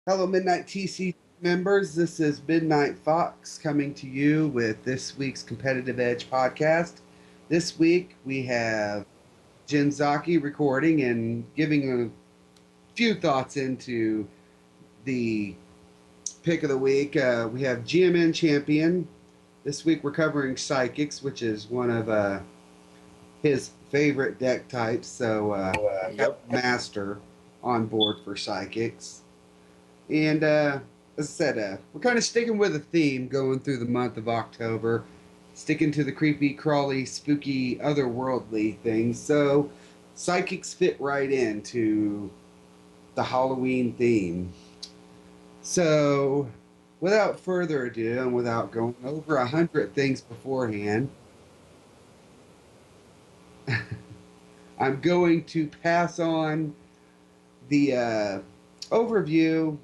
Hello, Midnight TC members. This is Midnight Fox coming to you with this week's Competitive Edge podcast. This week we have Jin Zaki recording and giving a few thoughts into the pick of the week. We have GMN Champion. This week we're covering Psychics, which is one of his favorite deck types. So we have Yep. Master on board for Psychics. And as I said, we're kind of sticking with a theme going through the month of October, sticking to the creepy, crawly, spooky, otherworldly things. So psychics fit right into the Halloween theme. So without further ado, and without going over 100 things beforehand, I'm going to pass on the overview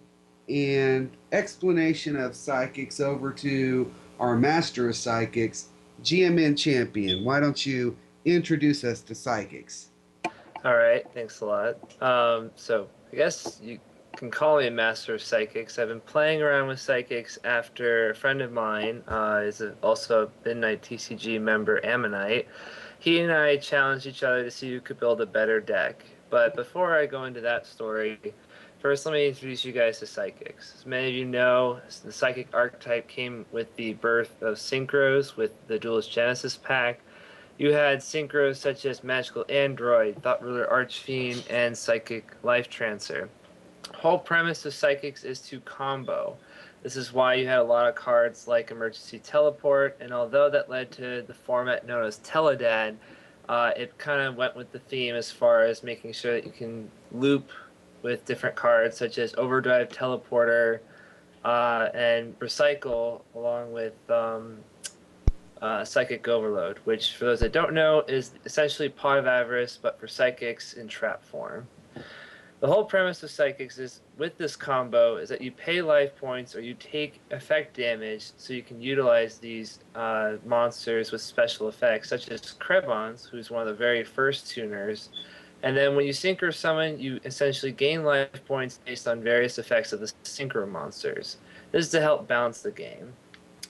and explanation of psychics over to our master of psychics, GMN Champion. Why don't you introduce us to psychics? All right. Thanks a lot. So I guess you can call me a master of psychics. I've been playing around with psychics after a friend of mine also a Midnight TCG member, Ammonite. He and I challenged each other to see who could build a better deck. But before I go into that story, first let me introduce you guys to psychics. As many of you know, the psychic archetype came with the birth of Synchros with the Duelist Genesis pack. You had synchros such as Magical Android, Thought Ruler Archfiend, and Psychic Life Trancer. Whole premise of Psychics is to combo. This is why you had a lot of cards like Emergency Teleport, and although that led to the format known as Teledad, it kind of went with the theme as far as making sure that you can loop with different cards such as Overdrive Teleporter and Recycle, along with Psychic Overload, which, for those that don't know, is essentially Pot of Avarice, but for psychics in trap form. The whole premise of psychics is with this combo is that you pay life points or you take effect damage so you can utilize these monsters with special effects, such as Krebons, who's one of the very first tuners. And then when you synchro summon, you essentially gain life points based on various effects of the synchro monsters. This is to help balance the game.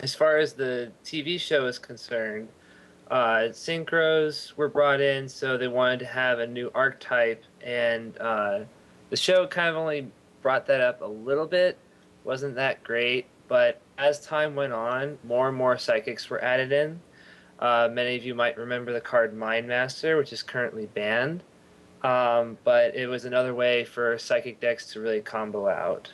As far as the TV show is concerned, synchros were brought in, so they wanted to have a new archetype, and the show kind of only brought that up a little bit. Wasn't that great, but as time went on, more and more psychics were added in. Many of you might remember the card Mind Master, which is currently banned, but it was another way for psychic decks to really combo out.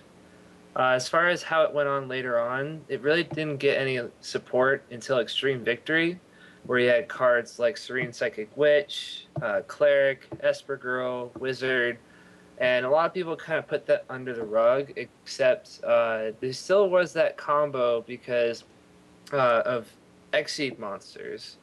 As far as how it went on later on, it really didn't get any support until Extreme Victory, where you had cards like Serene Psychic Witch, Cleric, Esper Girl, Wizard, and a lot of people kind of put that under the rug, except there still was that combo because of Exceed monsters.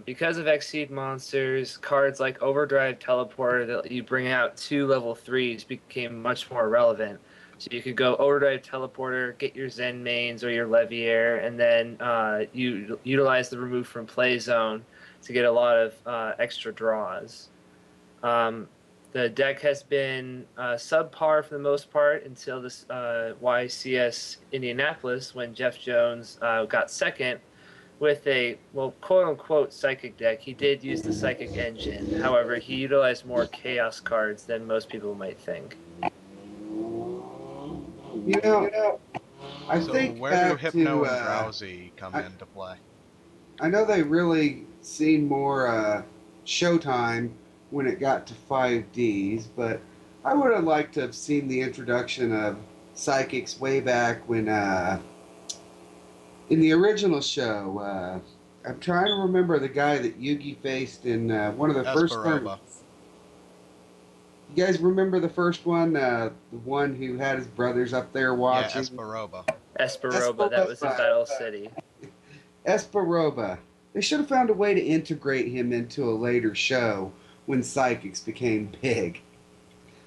Because of Exceed monsters, cards like Overdrive Teleporter that you bring out 2 level 3s became much more relevant. So you could go Overdrive Teleporter, get your Zen mains or your Leviair, and then you utilize the Remove from Play zone to get a lot of extra draws. Um, the deck has been subpar for the most part until this YCS Indianapolis when Jeff Jones got second with a, well, quote unquote psychic deck. He did use the psychic engine. However, he utilized more chaos cards than most people might think. You know, I So think where do back to, Hypno and Drowsy come I, into play? I know they really seen more Showtime when it got to 5Ds, but I would have liked to have seen the introduction of psychics way back when in the original show. I'm trying to remember the guy that Yugi faced in one of the first Esperoba. tournaments. You guys remember the first one? The one who had his brothers up there Yeah, watching? Esperoba. Esperoba, that was in Esperoba. Battle City. Esperoba. They should have found a way to integrate him into a later show when Psychics became big.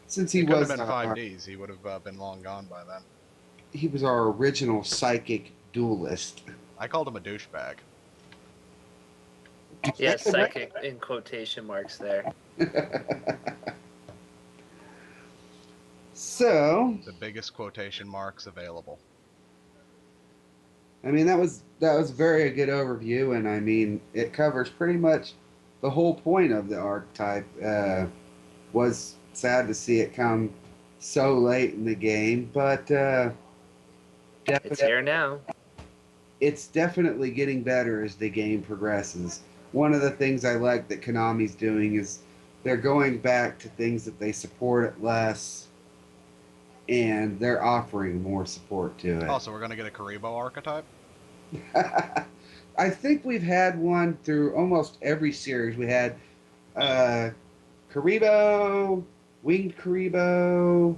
Since It couldn't have been 5Ds. He would have been long gone by then. he was our original psychic duelist. I called him a douchebag. Yeah, psychic in quotation marks there. So, The biggest quotation marks available. I mean, that was very a good overview, and I mean, it covers pretty much the whole point of the archetype. Was sad to see it come so late in the game, but It's definitely, here now. it's definitely getting better as the game progresses. One of the things I like that Konami's doing is they're going back to things that they supported less, and they're offering more support to it. Also, we're gonna get a Karibo archetype. I think we've had one through almost every series. We had uh, Karibo, Winged Karibo,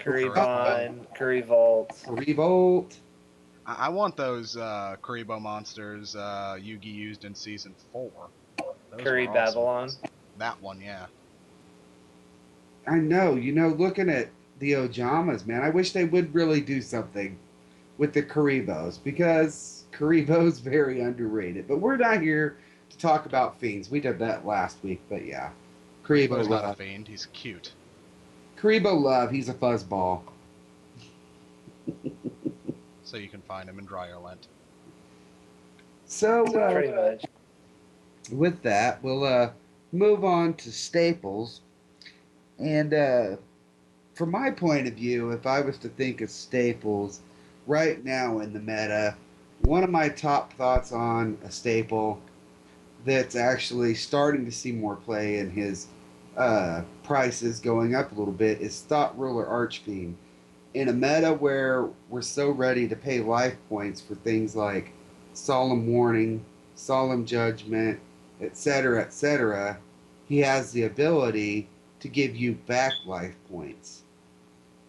Currybon, Curryvolt. Revolt. I want those Karibo monsters Yugi used in season 4. Those Curry were awesome. Babylon. That one, yeah. I know, looking at the Ojamas, man, I wish they would really do something with the Karibos because Karibo's very underrated. But we're not here to talk about fiends. We did that last week, but yeah. Karibo Karibo's not a love. fiend. He's cute. Karibo love, he's a fuzzball. So you can find him in Dryerland. So, Pretty much. with that, we'll move on to staples. And from my point of view, if I was to think of staples right now in the meta, one of my top thoughts on a staple that's actually starting to see more play in his prices going up a little bit is Thought Ruler Archfiend. In a meta where we're so ready to pay life points for things like Solemn Warning, Solemn Judgment, etc., he has the ability to give you back life points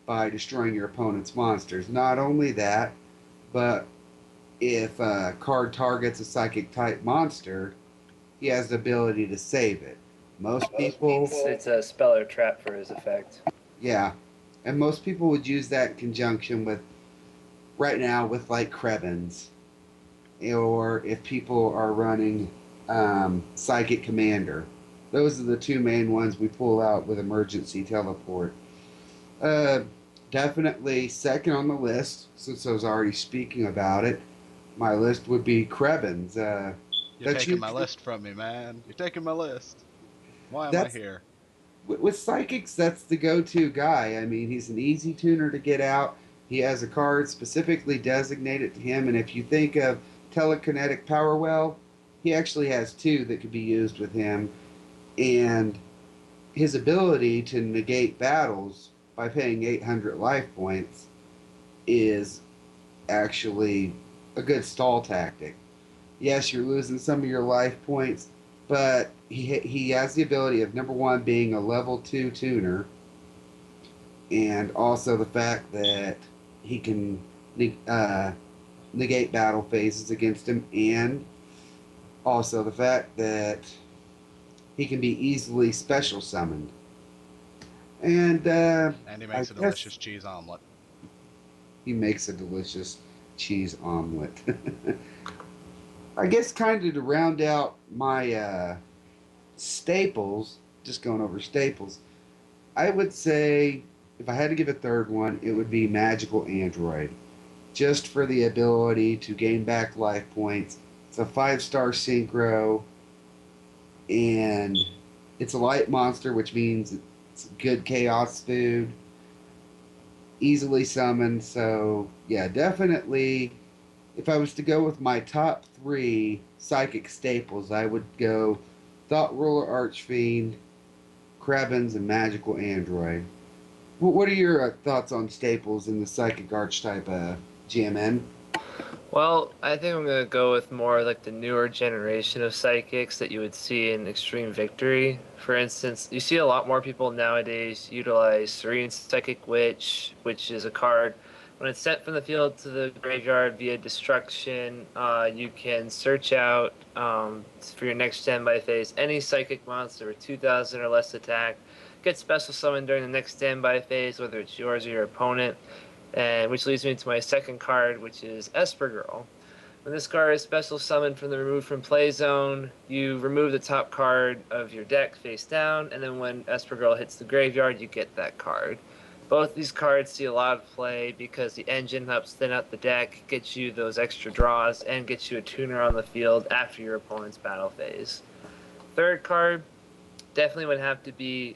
by destroying your opponent's monsters. Not only that, but if a card targets a psychic type monster, he has the ability to save it. Most people, It's a spell or trap for his effect. yeah, and most people would use that in conjunction with, right now, with like Krebins, or if people are running Psychic Commander. Those are the two main ones we pull out with Emergency Teleport. Uh, Definitely second on the list, since I was already speaking about it. My list would be Krebins. You're That's taking you- my list from me, man. You're taking my list. Why am I That's- here? With Psychics, that's the go-to guy. I mean, he's an easy tuner to get out. He has a card specifically designated to him, and if you think of Telekinetic Power Well, he actually has two that could be used with him. And his ability to negate battles by paying 800 life points is actually a good stall tactic. Yes, you're losing some of your life points, but he has the ability of, number one, being a level 2 tuner, and also the fact that he can negate battle phases against him, and also the fact that he can be easily special summoned. And And he makes I a guess- delicious cheese omelet. he makes a delicious cheese omelet. I guess kind of to round out my staples, just going over staples, I would say if I had to give a third one, it would be Magical Android. Just for the ability to gain back life points. It's a 5-star synchro, and it's a light monster, which means it's good chaos food. Easily summoned, so yeah, definitely. If I was to go with my top 3 psychic staples, I would go Thought Ruler Archfiend, Krebins, and Magical Android. What are your thoughts on staples in the psychic archetype, GMN? Well, I think I'm gonna go with more like the newer generation of psychics that you would see in Extreme Victory. For instance, you see a lot more people nowadays utilize Serene Psychic Witch, which is a card. When it's sent from the field to the graveyard via destruction, you can search out for your next standby phase any psychic monster with 2,000 or less attack. Get special summoned during the next standby phase, whether it's yours or your opponent. And which leads me to my second card, which is Esper Girl. When this card is special summoned from the remove from play zone, you remove the top card of your deck face down, and then when Esper Girl hits the graveyard, you get that card. Both these cards see a lot of play because the engine helps thin out the deck, gets you those extra draws, and gets you a tuner on the field after your opponent's battle phase. Third card definitely would have to be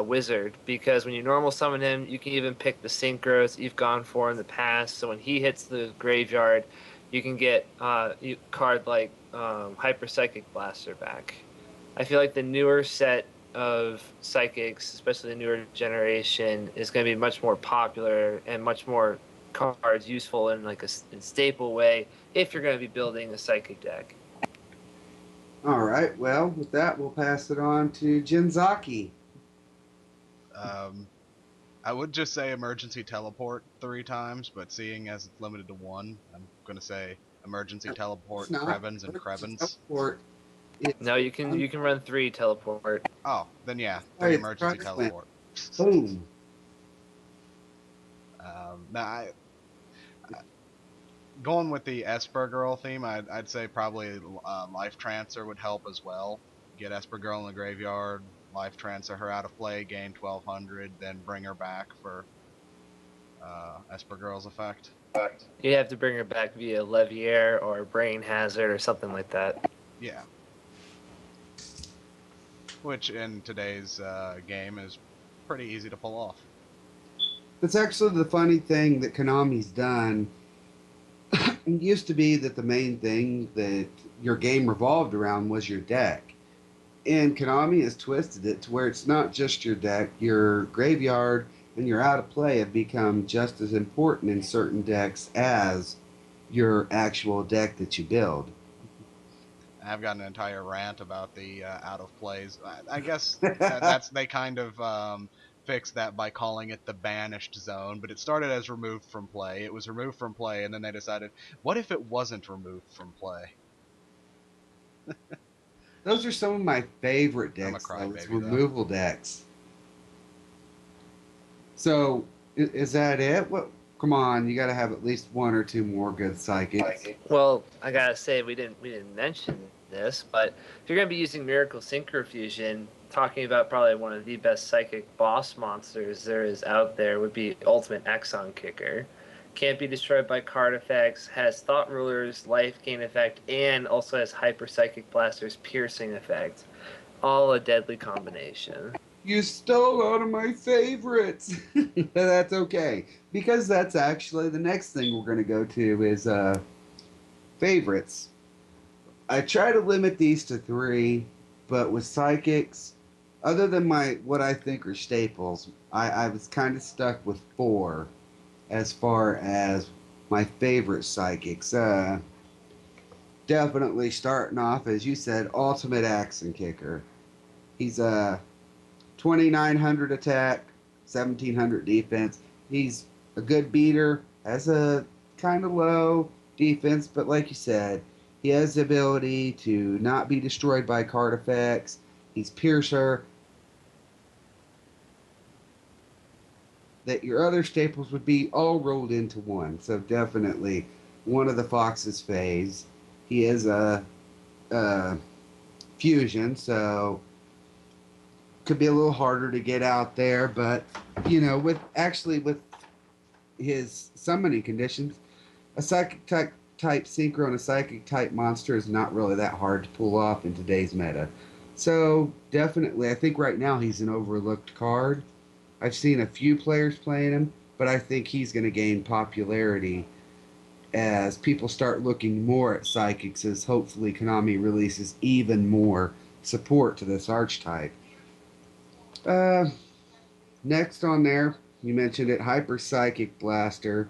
Wizard, because when you normal summon him, you can even pick the synchros you've gone for in the past. So when he hits the graveyard, you can get a card like Hyper Psychic Blaster back. I feel like the newer set of psychics, especially the newer generation, is going to be much more popular and much more cards useful in like a staple way if you're going to be building a psychic deck. All right. Well, with that, we'll pass it on to Jinzaki. I would just say emergency teleport 3 times, but seeing as it's limited to 1, I'm going to say emergency teleport, Krevens, and Krevens. No, you can run 3 teleport. Oh, then yeah, 3 emergency teleport. Boom. Going with the Esper Girl theme, I'd say probably Life Transfer would help as well. Get Esper Girl in the graveyard, Life Transfer her out of play, gain 1200, then bring her back for Esper Girl's effect. You have to bring her back via Leviair or Brain Hazard or something like that. Yeah. Which in today's game is pretty easy to pull off. That's actually the funny thing that Konami's done. It used to be that the main thing that your game revolved around was your deck. And Konami has twisted it to where it's not just your deck. Your graveyard and your out of play have become just as important in certain decks as your actual deck that you build. I've got an entire rant about the out of plays. I guess that's they kind of fixed that by calling it the banished zone, but it started as removed from play. It was removed from play, and then they decided, what if it wasn't removed from play? Those are some of my favorite decks. I'm a crybaby, removal decks. So, is that it? What? Come on, you got to have at least 1 or 2 more good psychics. Well, I gotta say we didn't mention this, but if you're gonna be using Miracle Synchrofusion, talking about probably one of the best psychic boss monsters there is out there would be Ultimate Exxon Kicker. Can't be destroyed by card effects, has Thought Ruler's life gain effect, and also has Hyper Psychic Blaster's piercing effect. All a deadly combination. You stole one of my favorites. That's okay, because that's actually the next thing we're going to go to is favorites. I try to limit these to 3, but with psychics, other than what I think are staples, I was kind of stuck with 4 as far as my favorite psychics. Definitely starting off, as you said, Ultimate Exxon Kicker. He's a 2,900 attack, 1,700 defense. He's a good beater, has a kind of low defense, but like you said, he has the ability to not be destroyed by card effects. He's Piercer. That your other staples would be all rolled into one. So definitely one of the Fox's phase. He is a fusion, so could be a little harder to get out there, but you know, with his summoning conditions, a psychic type synchro and a psychic type monster is not really that hard to pull off in today's meta. So definitely, I think right now he's an overlooked card. I've seen a few players playing him, but I think he's going to gain popularity as people start looking more at psychics, as hopefully Konami releases even more support to this archetype. Next on there, you mentioned it, Hyper Psychic Blaster.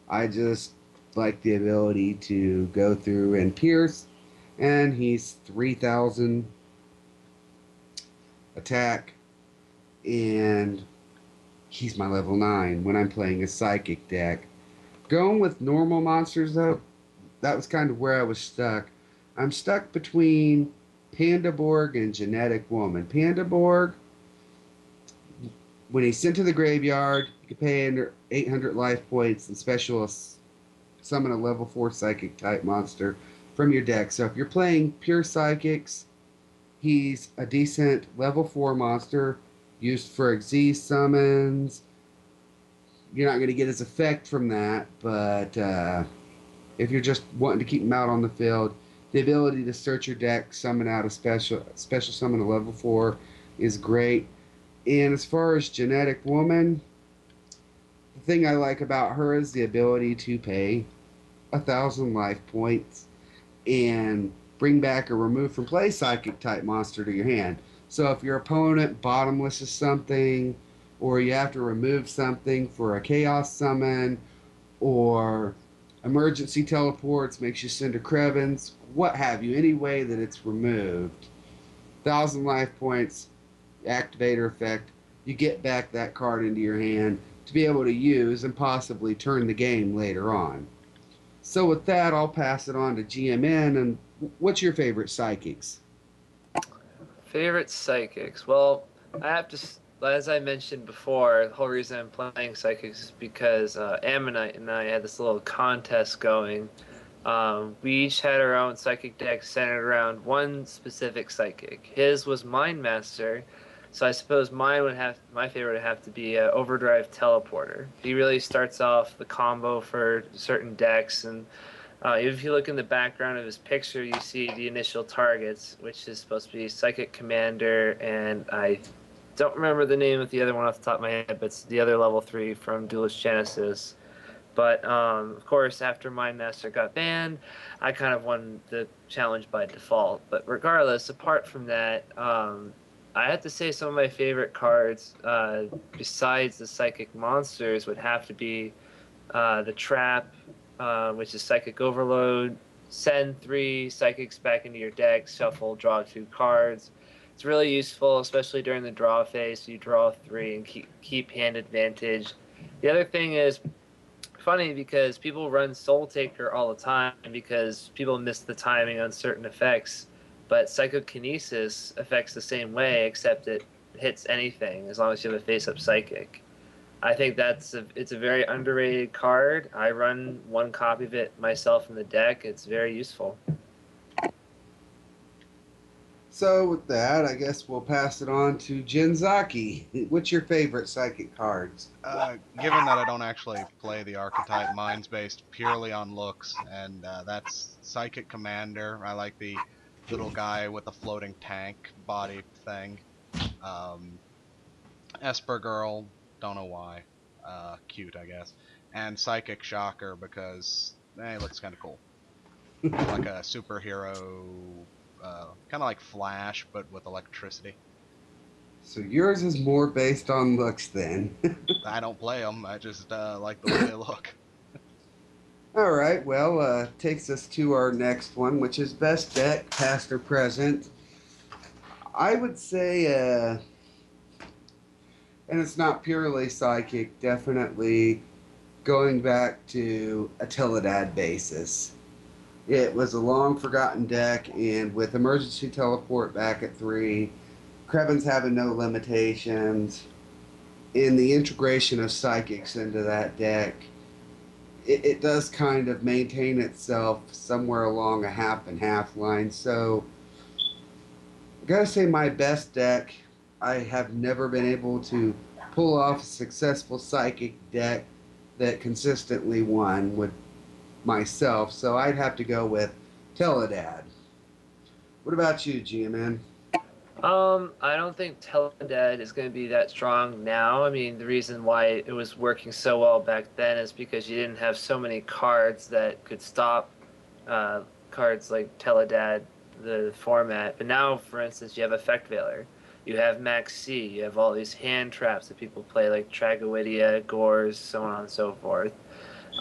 I just like the ability to go through and pierce, and he's 3,000 attack, and he's my level 9 when I'm playing a psychic deck. Going with normal monsters, though, that was kind of where I was stuck. I'm stuck between Pandaborg and Genetic Woman. Pandaborg, when he's sent to the graveyard, you can pay under 800 life points and special summon a level 4 psychic type monster from your deck. So if you're playing pure psychics, he's a decent level 4 monster. used for Xyz summons. You're not going to get his effect from that, but if you're just wanting to keep him out on the field, the ability to search your deck, summon out a special summon a level 4 is great. And as far as Genetic Woman, the thing I like about her is the ability to pay 1,000 life points and bring back a remove from play psychic type monster to your hand. So if your opponent bottomlesses something, or you have to remove something for a chaos summon, or emergency teleports, makes you send a Krevins, what have you, any way that it's removed, 1,000 life points, activator effect, you get back that card into your hand to be able to use and possibly turn the game later on. So with that, I'll pass it on to GMN. And what's your favorite psychics? Favorite psychics? Well, I have to, as I mentioned before, the whole reason I'm playing psychics is because Ammonite and I had this little contest going. We each had our own psychic deck centered around one specific psychic. His was Mind Master, so I suppose my favorite would have to be Overdrive Teleporter. He really starts off the combo for certain decks, and if you look in the background of his picture, you see the initial targets, which is supposed to be Psychic Commander, and I don't remember the name of the other one off the top of my head, but it's the other level 3 from Duelist Genesis. But of course, after Mind Master got banned, I kind of won the challenge by default. But regardless, apart from that, I have to say some of my favorite cards, besides the Psychic Monsters, would have to be the Trap, which is Psychic Overload. Send 3 Psychics back into your deck, shuffle, draw 2 cards. It's really useful, especially during the draw phase. So you draw 3 and keep hand advantage. The other thing is funny because people run Soul Taker all the time because people miss the timing on certain effects. But Psychokinesis affects the same way, except it hits anything as long as you have a face-up Psychic. I think it's a very underrated card. I run one copy of it myself in the deck. It's very useful. So with that, I guess we'll pass it on to Jenzaki. What's your favorite psychic cards? Given that I don't actually play the archetype, mine's based purely on looks, and that's Psychic Commander. I like the little guy with the floating tank body thing. Esper Girl, don't know why. Cute, I guess. And Psychic Shocker because it looks kind of cool. Like a superhero, kind of like Flash, but with electricity. So yours is more based on looks then. I don't play them, I just like the way they look. All right, well, takes us to our next one, which is best deck, past or present. I would say, and it's not purely psychic, definitely going back to a Teledad basis. It was a long forgotten deck, and with emergency teleport back at 3, Krevins having no limitations, in the integration of psychics into that deck, it does kind of maintain itself somewhere along a half and half line. So I gotta say my best deck, I have never been able to pull off a successful psychic deck that consistently won with myself, so I'd have to go with Teledad. What about you, GMN? I don't think Teledad is going to be that strong now. I mean, the reason why it was working so well back then is because you didn't have so many cards that could stop cards like Teledad, the format. But now, for instance, you have Effect Veiler, you have Max C, you have all these hand traps that people play like Tragoidia, Gores, so on and so forth.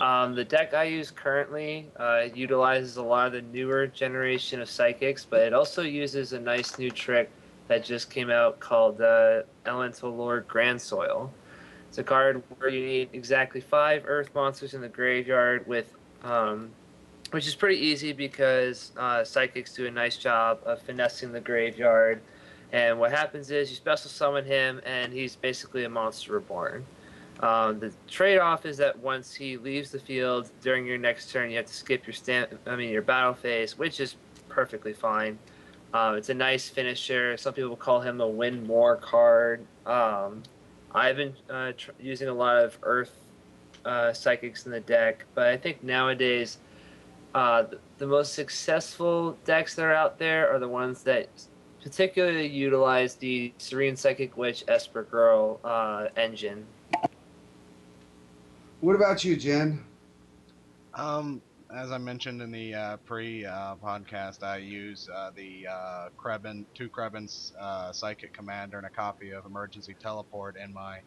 The deck I use currently utilizes a lot of the newer generation of psychics, but it also uses a nice new trick that just came out called Elemental Lord Grandsoil. It's a card where you need exactly 5 Earth monsters in the graveyard, which is pretty easy because psychics do a nice job of finessing the graveyard. And what happens is you special summon him, and he's basically a monster reborn. The trade-off is that once he leaves the field during your next turn, you have to skip your battle phase, which is perfectly fine. It's a nice finisher. Some people call him a win more card. I've been using a lot of Earth psychics in the deck, but I think nowadays the most successful decks that are out there are the ones that particularly utilize the Serene Psychic Witch Esper Girl engine. What about you, Jen? As I mentioned in the pre-podcast, I use the two Krebin Psychic Commander and a copy of Emergency Teleport in my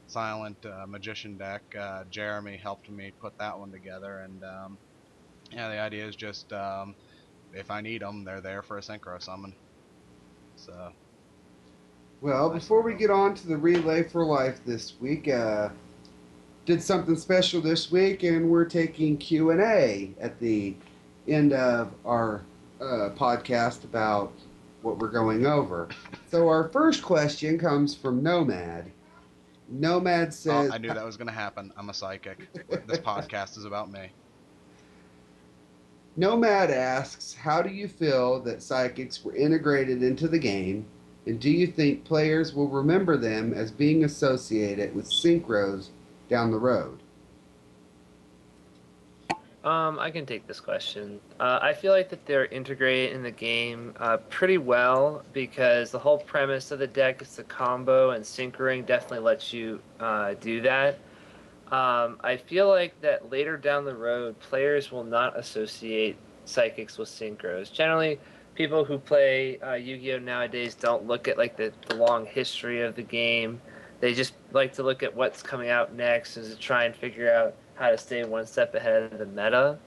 Silent Magician deck. Jeremy helped me put that one together, and yeah, the idea is just if I need them, they're there for a synchro summon. So. Well, before we get on to the Relay for Life this week, did something special this week, and we're taking Q&A at the end of our podcast about what we're going over. So our first question comes from Nomad. Nomad says... Oh, I knew that was going to happen. I'm a psychic. This podcast is about me. Nomad asks, how do you feel that psychics were integrated into the game, and do you think players will remember them as being associated with synchros down the road? I can take this question. I feel like that they're integrated in the game pretty well because the whole premise of the deck is the combo, and synchroing definitely lets you do that. I feel like that later down the road, players will not associate psychics with synchros. Generally, people who play Yu-Gi-Oh! Nowadays don't look at like the long history of the game. They just like to look at what's coming out next and to try and figure out how to stay one step ahead of the meta.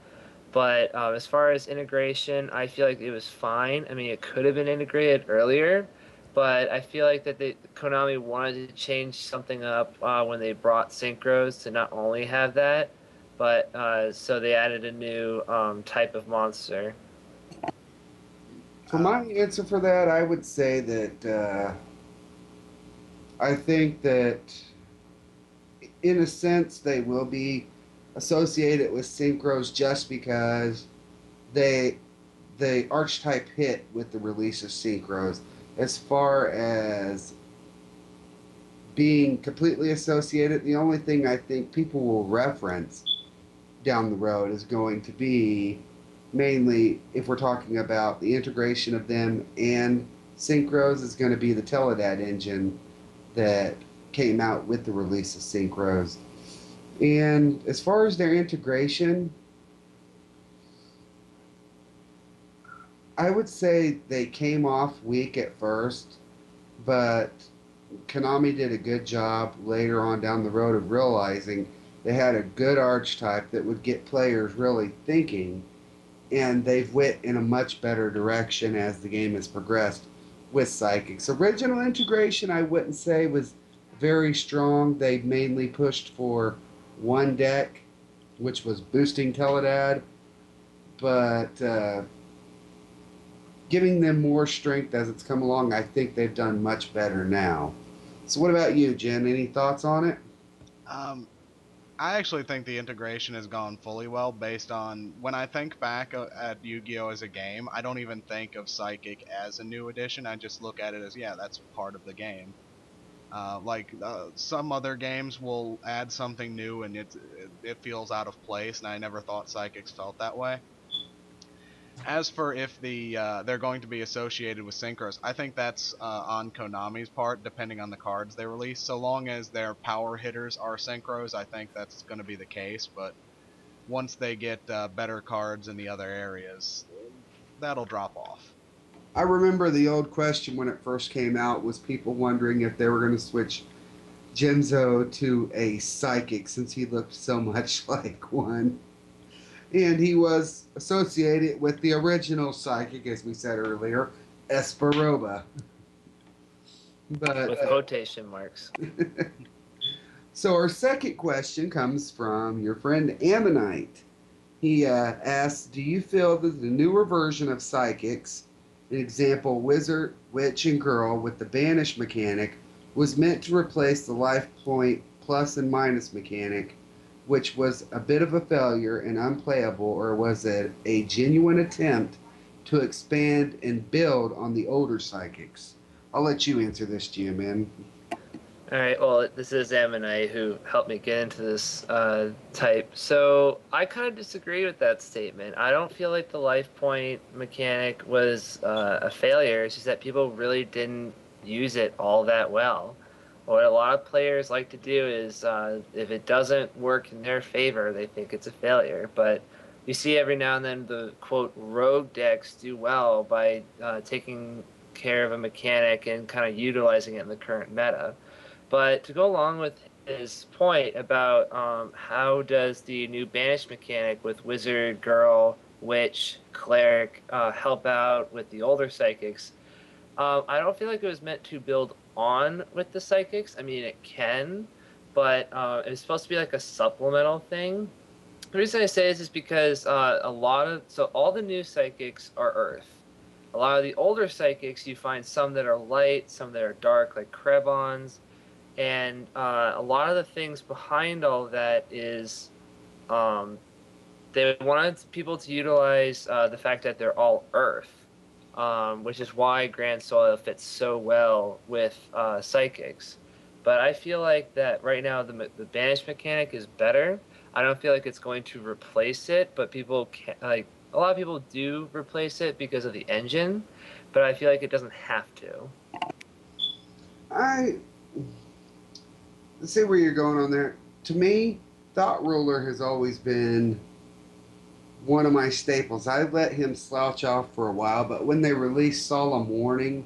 But as far as integration, I feel like it was fine. I mean, it could have been integrated earlier, but I feel like that Konami wanted to change something up when they brought synchros to not only have that, but so they added a new type of monster. For my answer for that, I would say that I think that in a sense they will be associated with synchros just because the archetype hit with the release of synchros. As far as being completely associated, the only thing I think people will reference down the road is going to be mainly, if we're talking about the integration of them and synchros, is going to be the Teledad engine that came out with the release of synchros. And as far as their integration, I would say they came off weak at first, but Konami did a good job later on down the road of realizing they had a good archetype that would get players really thinking, and they've went in a much better direction as the game has progressed with Psychics. Original integration, I wouldn't say was very strong. They mainly pushed for one deck, which was boosting Teledad, but giving them more strength as it's come along, I think they've done much better now. So what about you, Jen? Any thoughts on it? I actually think the integration has gone fully well based on when I think back at Yu-Gi-Oh! As a game, I don't even think of Psychic as a new addition. I just look at it as, yeah, that's part of the game. Some other games will add something new and it feels out of place, and I never thought Psychics felt that way. As for if they're going to be associated with synchros, I think that's on Konami's part, depending on the cards they release. So long as their power hitters are synchros, I think that's going to be the case. But once they get better cards in the other areas, that'll drop off. I remember the old question when it first came out was people wondering if they were going to switch Genzo to a Psychic since he looked so much like one. And he was associated with the original Psychic, as we said earlier, Esperoba. But, with quotation marks. So our second question comes from your friend Ammonite. He asks, do you feel that the newer version of Psychics, an example, Wizard, Witch, and Girl with the Banish mechanic, was meant to replace the life point plus and minus mechanic, which was a bit of a failure and unplayable, or was it a genuine attempt to expand and build on the older psychics? I'll let you answer this, GMN. All right, well, this is Ammonite who helped me get into this type. So I kind of disagree with that statement. I don't feel like the life point mechanic was a failure. It's just that people really didn't use it all that well. What a lot of players like to do is if it doesn't work in their favor, they think it's a failure. But you see every now and then the, quote, rogue decks do well by taking care of a mechanic and kind of utilizing it in the current meta. But to go along with his point about how does the new banish mechanic with wizard, girl, witch, cleric help out with the older psychics, I don't feel like it was meant to build on with the psychics. I mean, it can, but it's supposed to be like a supplemental thing. The reason I say this is because all the new psychics are earth. A lot of the older psychics, you find some that are light, some that are dark, like Krebons. And a lot of the things behind all of that is they wanted people to utilize the fact that they're all Earth, which is why Grand Soil fits so well with Psychics. But I feel like that right now the Banish mechanic is better. I don't feel like it's going to replace it, but people can, like a lot of people do replace it because of the engine, but I feel like it doesn't have to. I see where you're going on there. To me, Thought Ruler has always been one of my staples. I let him slouch off for a while, but when they released Solemn Warning,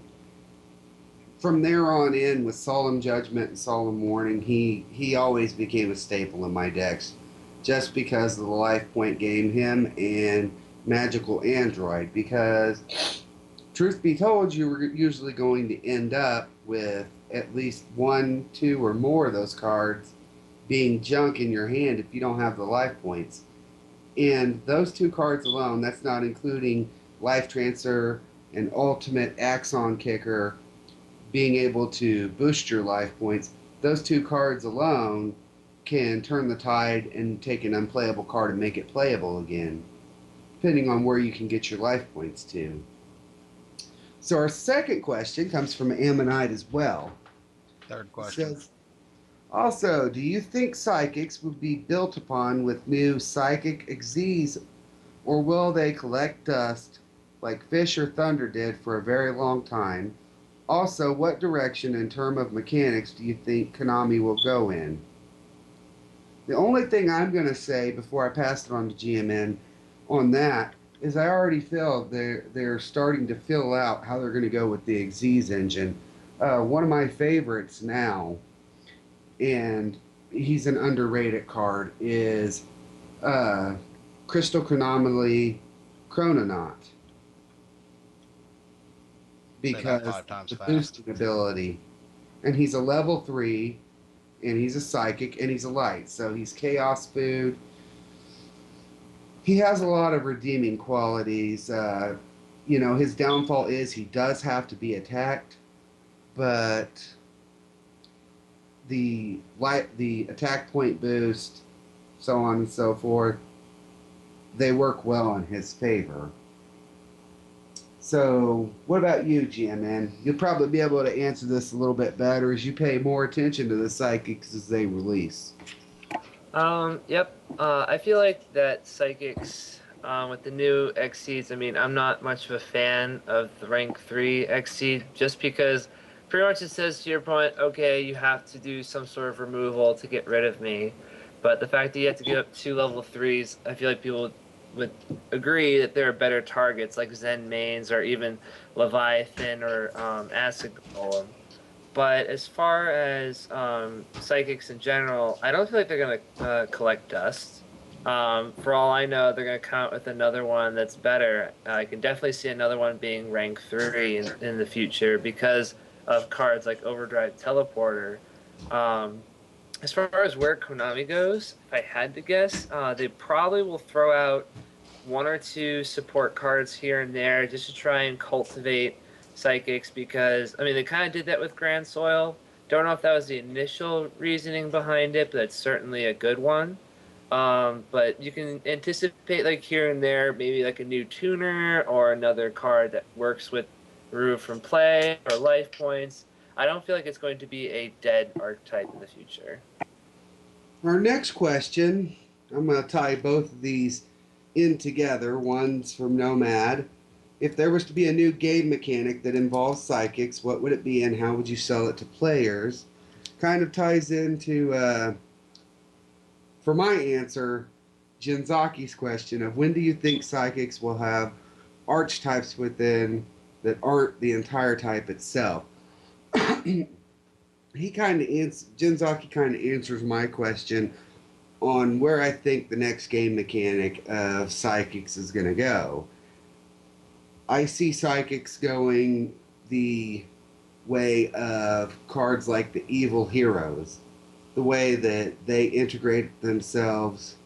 from there on in with Solemn Judgment and Solemn Warning, he always became a staple in my decks, just because of the life point game, him and Magical Android. Because truth be told, you were usually going to end up with at least one, two, or more of those cards being junk in your hand if you don't have the life points. And those two cards alone, that's not including Life Transfer and Ultimate Axon Kicker being able to boost your life points. Those two cards alone can turn the tide and take an unplayable card and make it playable again, depending on where you can get your life points to. So our second question comes from Ammonite as well. Third It question. says, also, do you think psychics would be built upon with new psychic Xyz, or will they collect dust like Fish or Thunder did for a very long time? Also, what direction in terms of mechanics do you think Konami will go in? The only thing I'm going to say before I pass it on to GMN on that is I already feel they're starting to fill out how they're going to go with the Xyz engine. One of my favorites now, and he's an underrated card, is Crystal Chronomaly Chrononaut. Because times the fast. boosting ability. And he's a level 3, and he's a psychic, and he's a light. So he's chaos food. He has a lot of redeeming qualities. His downfall is he does have to be attacked, but the attack point boost, so on and so forth, they work well in his favor. So, what about you, GMN? You'll probably be able to answer this a little bit better as you pay more attention to the psychics as they release. Yep. I feel like that psychics with the new Xyz, I mean, I'm not much of a fan of the rank 3 Xyz just because pretty much it says to your point, okay, you have to do some sort of removal to get rid of me. But the fact that you have to give up 2 level 3s, I feel like people would agree that there are better targets like Zen Mains or even Leviathan or Acid Golem. But as far as psychics in general, I don't feel like they're going to collect dust. For all I know, they're going to come out with another one that's better. I can definitely see another one being rank 3 in the future because of cards like Overdrive Teleporter. As far as where Konami goes, if I had to guess, they probably will throw out 1 or 2 support cards here and there just to try and cultivate psychics because, I mean, they kind of did that with Grand Soil. Don't know if that was the initial reasoning behind it, but it's certainly a good one. But you can anticipate like here and there, maybe like a new tuner or another card that works with remove from play or life points. I don't feel like it's going to be a dead archetype in the future. Our next question, I'm going to tie both of these in together. One's from Nomad. If there was to be a new game mechanic that involves psychics, what would it be and how would you sell it to players? Kind of ties into, for my answer, Jinzaki's question of when do you think psychics will have archetypes within that aren't the entire type itself? Jinzaki kind of answers my question on where I think the next game mechanic of psychics is going to go. I see psychics going the way of cards like the evil heroes, the way that they integrate themselves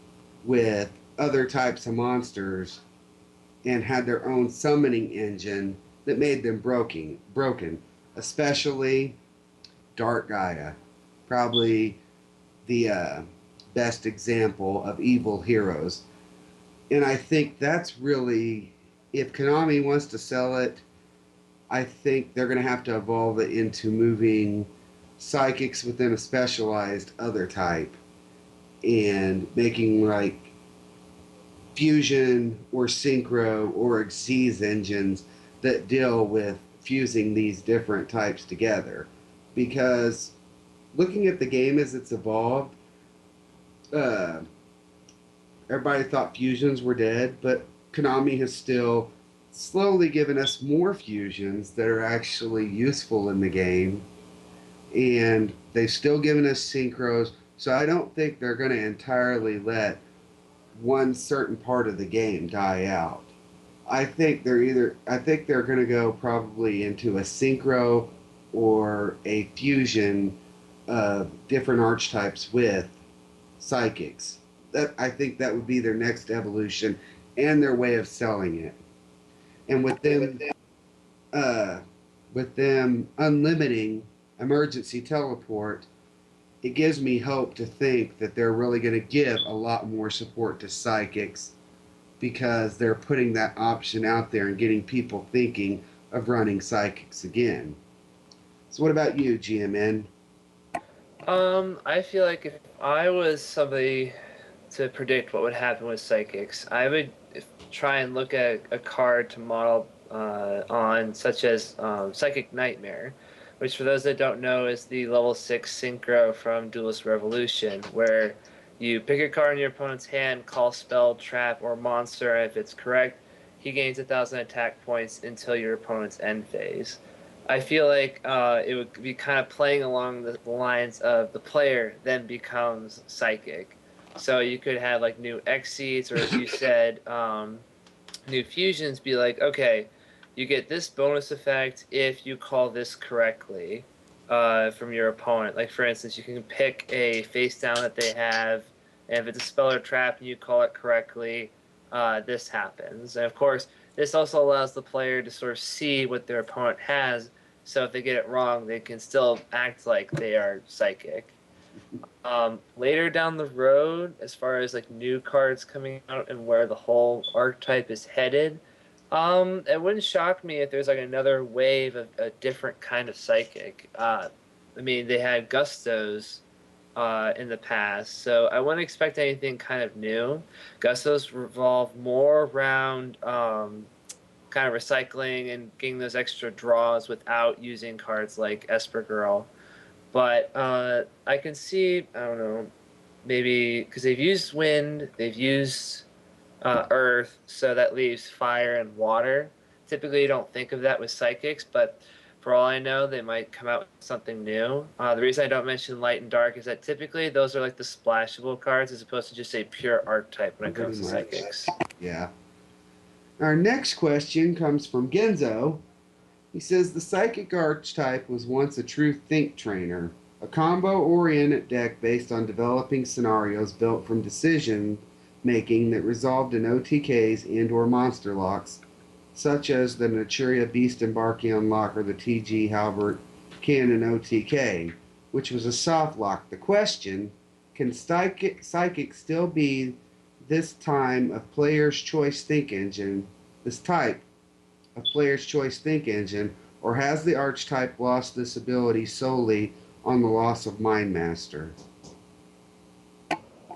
with other types of monsters and had their own summoning engine that made them broken, especially Dark Gaia, probably the best example of evil heroes. And I think that's really, if Konami wants to sell it, I think they're going to have to evolve it into moving psychics within a specialized other type and making like fusion or synchro or Xyz engines that deal with fusing these different types together. Because looking at the game as it's evolved, everybody thought fusions were dead, but Konami has still slowly given us more fusions that are actually useful in the game, and they've still given us synchros. So I don't think they're going to entirely let one certain part of the game die out. I think they're going to go probably into a synchro or a fusion of different archetypes with psychics. I think that would be their next evolution and their way of selling it. And with them unlimiting emergency teleport, it gives me hope to think that they're really going to give a lot more support to psychics because they're putting that option out there and getting people thinking of running psychics again. So what about you, GMN? I feel like if I was somebody to predict what would happen with psychics, I would try and look at a card to model on, such as Psychic Nightmare, which for those that don't know is the level 6 synchro from Duelist Revolution, where you pick a card in your opponent's hand, call spell, trap, or monster, and if it's correct, he gains 1,000 attack points until your opponent's end phase. I feel like it would be kind of playing along the lines of the player then becomes psychic. So you could have like new Xyz, or as you said, new fusions. Be like, okay, you get this bonus effect if you call this correctly from your opponent. Like for instance, you can pick a face down that they have, and if it's a spell or trap and you call it correctly, this happens. And of course, this also allows the player to sort of see what their opponent has, so if they get it wrong, they can still act like they are psychic. Later down the road, as far as like new cards coming out and where the whole archetype is headed, it wouldn't shock me if there's like another wave of a different kind of psychic. I mean, they had Gustos in the past, so I wouldn't expect anything kind of new. Gustos revolve more around kind of recycling and getting those extra draws without using cards like Esper Girl. But I can see, I don't know, maybe because they've used wind, they've used earth, so that leaves fire and water. Typically, you don't think of that with psychics, but for all I know, they might come out with something new. The reason I don't mention light and dark is that typically those are like the splashable cards as opposed to just a pure archetype when it comes to psychics. Yeah. Our next question comes from Genzo. He says the psychic archetype was once a true think trainer, a combo-oriented deck based on developing scenarios built from decision making that resolved in OTKs and or monster locks, such as the Naturia Beast Embarkion lock or the TG Halbert Cannon OTK, which was a soft lock. The question, Can Psychic still be this time of Player's Choice Think Engine, this type of Player's Choice Think Engine, or has the archetype lost this ability solely on the loss of Mind Master?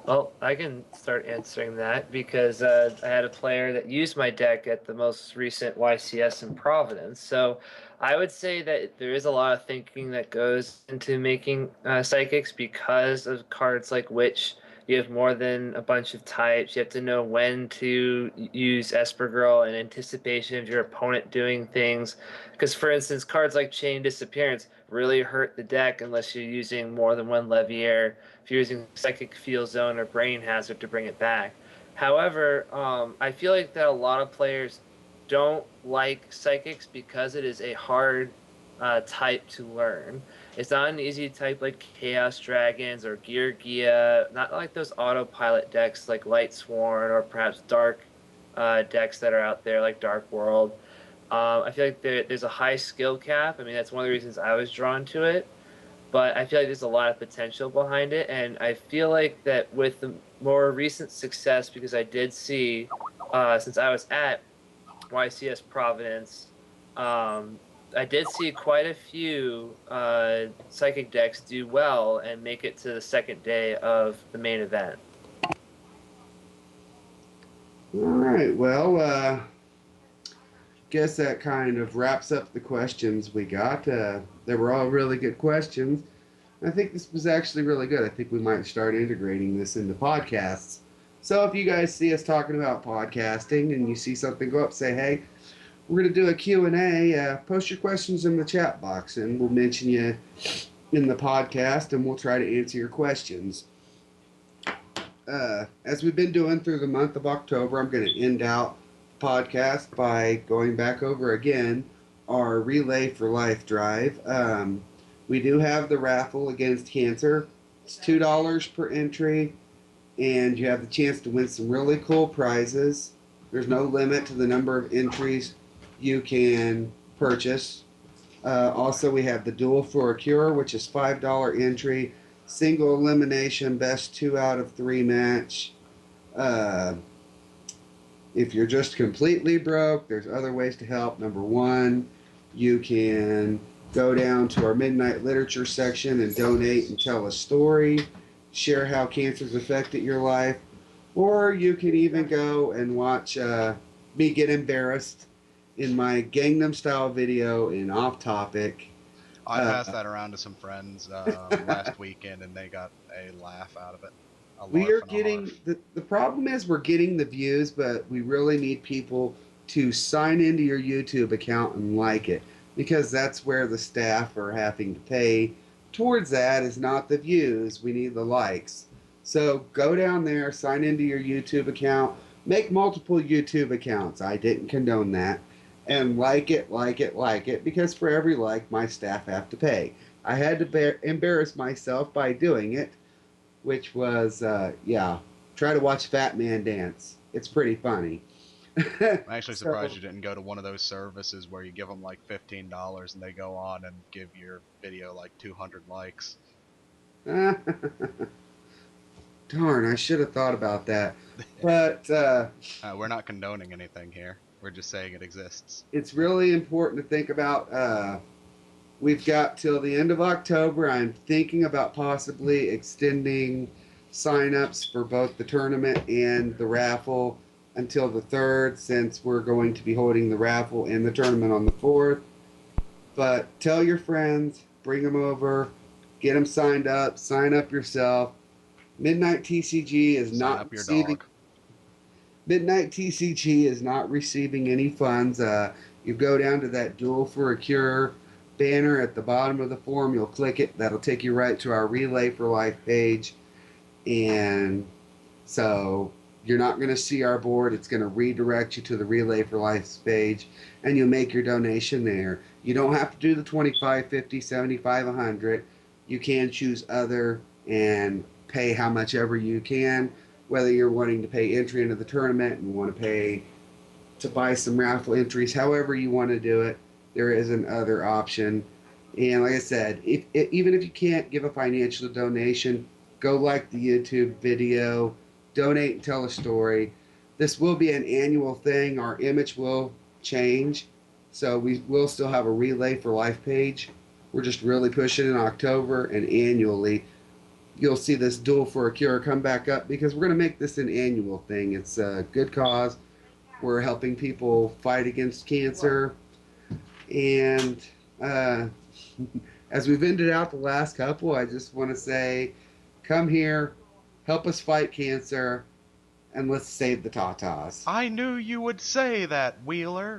Well, I can start answering that because I had a player that used my deck at the most recent YCS in Providence. So I would say that there is a lot of thinking that goes into making psychics because of cards like Witch. You have more than a bunch of types. You have to know when to use Esper Girl in anticipation of your opponent doing things. Because, for instance, cards like Chain Disappearance really hurt the deck unless you're using more than one Levier, if you're using Psychic Field Zone or Brain Hazard to bring it back. However, I feel like that a lot of players don't like Psychics because it is a hard type to learn. It's not an easy type like Chaos Dragons or Gear Gia, not like those autopilot decks like Light Sworn or perhaps Dark decks that are out there like Dark World. I feel like there's a high skill cap. I mean, that's one of the reasons I was drawn to it. But I feel like there's a lot of potential behind it, and I feel like that with the more recent success, because I did see, since I was at YCS Providence, I did see quite a few psychic decks do well and make it to the second day of the main event. All right. Well, guess that kind of wraps up the questions we got. They were all really good questions. I think this was actually really good. I think we might start integrating this into podcasts. So if you guys see us talking about podcasting and you see something go up, say, hey, we're going to do a Q&A. Post your questions in the chat box, and we'll mention you in the podcast, and we'll try to answer your questions. As we've been doing through the month of October, I'm going to end out the podcast by going back over again our Relay for Life drive. We do have the raffle against cancer. It's $2 per entry, and you have the chance to win some really cool prizes. There's no limit to the number of entries you can purchase. Also, we have the Duel for a Cure, which is $5 entry, single elimination, best 2 out of 3 match. If you're just completely broke, there's other ways to help. Number one, you can go down to our Midnight Literature section and donate and tell a story, share how cancer's affected your life, or you can even go and watch me get embarrassed in my Gangnam Style video in Off Topic. I passed that around to some friends last weekend, and they got a laugh out of it. We are getting the problem is we're getting the views, but we really need people to sign into your YouTube account and like it, because that's where the staff are having to pay towards. That is not the views. We need the likes. So go down there, sign into your YouTube account, make multiple YouTube accounts. I didn't condone that. And like it, because for every like, my staff have to pay. I had to embarrass myself by doing it, which was, try to watch Fat Man dance. It's pretty funny. I'm actually surprised you didn't go to one of those services where you give them like $15 and they go on and give your video like 200 likes. Darn, I should have thought about that. But we're not condoning anything here. We're just saying it exists. It's really important to think about. We've got till the end of October. I'm thinking about possibly extending sign-ups for both the tournament and the raffle until the 3rd, since we're going to be holding the raffle and the tournament on the 4th. But tell your friends, bring them over, get them signed up, sign up yourself. Midnight TCG is not receiving. Midnight TCG is not receiving any funds. You go down to that Duel for a Cure banner at the bottom of the form. You'll click it. That'll take you right to our Relay for Life page. And so you're not going to see our board. It's going to redirect you to the Relay for Life page, and you'll make your donation there. You don't have to do the 25, 50, 75, 100. You can choose other and pay how much ever you can, whether you're wanting to pay entry into the tournament and want to pay to buy some raffle entries, however you want to do it. There is another option. And like I said, even if you can't give a financial donation, go like the YouTube video, donate and tell a story. This will be an annual thing. Our image will change, so we will still have a Relay for Life page. We're just really pushing in October, and annually you'll see this Duel for a Cure come back up because we're going to make this an annual thing. It's a good cause. We're helping people fight against cancer. And as we've ended out the last couple, I just want to say, come here, help us fight cancer, and let's save the Tatas. I knew you would say that, Wheeler.